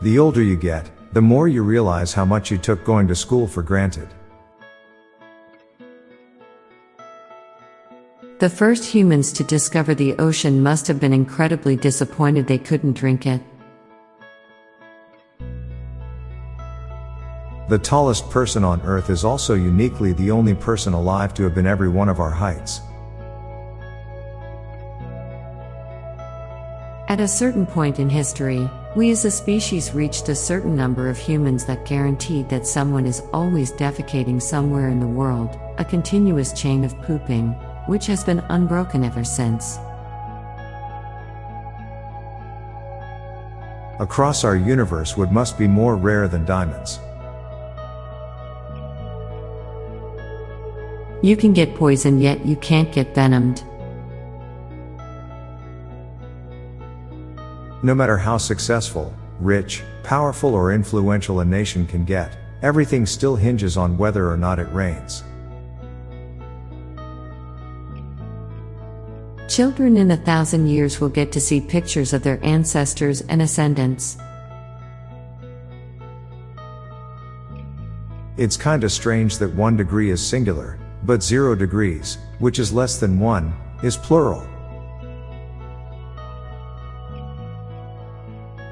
The older you get, the more you realize how much you took going to school for granted. The first humans to discover the ocean must have been incredibly disappointed they couldn't drink it. The tallest person on Earth is also uniquely the only person alive to have been every one of our heights. At a certain point in history, we as a species reached a certain number of humans that guaranteed that someone is always defecating somewhere in the world, a continuous chain of pooping, which has been unbroken ever since. Across our universe, wood must be more rare than diamonds. You can get poisoned, yet you can't get venomed. No matter how successful, rich, powerful, or influential a nation can get, everything still hinges on whether or not it rains. Children in 1,000 years will get to see pictures of their ancestors and ascendants. It's kinda strange that 1 degree is singular, but 0 degrees, which is less than 1, is plural.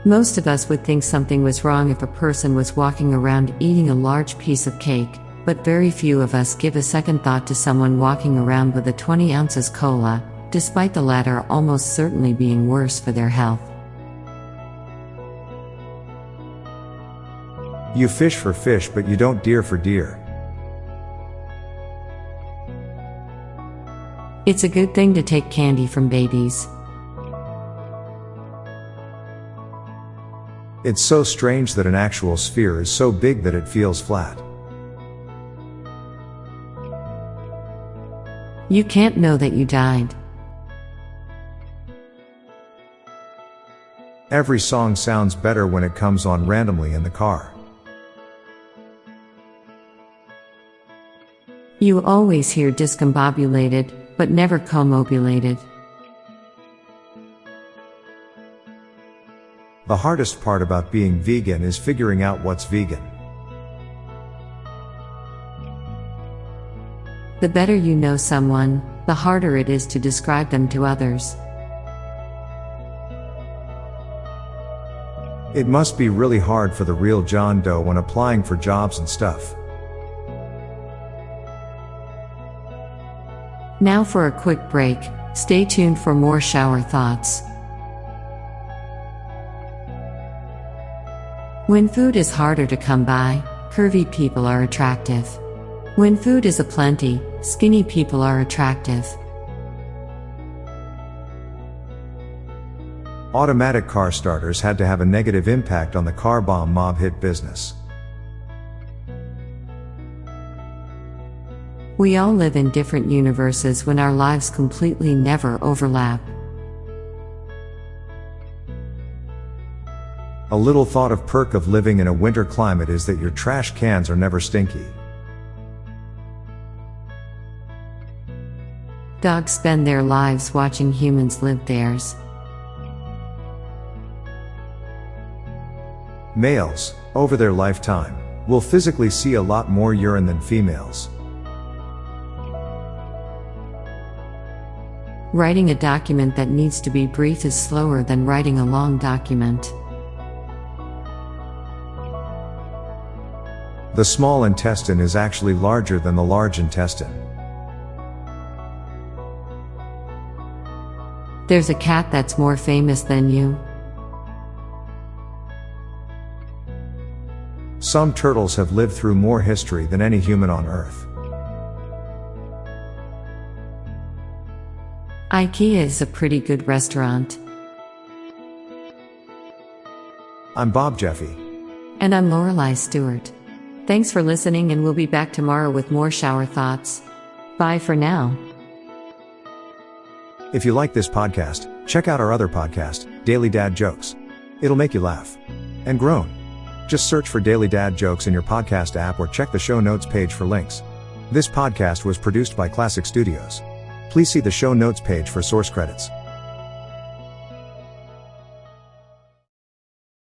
Most of us would think something was wrong if a person was walking around eating a large piece of cake, but very few of us give a second thought to someone walking around with a 20 ounces cola, despite the latter almost certainly being worse for their health. You fish for fish, but you don't deer for deer. It's a good thing to take candy from babies. It's so strange that an actual sphere is so big that it feels flat. You can't know that you died. Every song sounds better when it comes on randomly in the car. You always hear discombobulated, but never commobulated. The hardest part about being vegan is figuring out what's vegan. The better you know someone, the harder it is to describe them to others. It must be really hard for the real John Doe when applying for jobs and stuff. Now for a quick break, stay tuned for more shower thoughts. When food is harder to come by, curvy people are attractive. When food is aplenty, skinny people are attractive. Automatic car starters had to have a negative impact on the car bomb mob hit business. We all live in different universes when our lives completely never overlap. A little thought of perk of living in a winter climate is that your trash cans are never stinky. Dogs spend their lives watching humans live theirs. Males, over their lifetime, will physically see a lot more urine than females. Writing a document that needs to be brief is slower than writing a long document. The small intestine is actually larger than the large intestine. There's a cat that's more famous than you. Some turtles have lived through more history than any human on Earth. IKEA is a pretty good restaurant. I'm Bob Jeffy. And I'm Lorelei Stewart. Thanks for listening, and we'll be back tomorrow with more shower thoughts. Bye for now. If you like this podcast, check out our other podcast, Daily Dad Jokes. It'll make you laugh and groan. Just search for Daily Dad Jokes in your podcast app or check the show notes page for links. This podcast was produced by Klassic Studios. Please see the show notes page for source credits.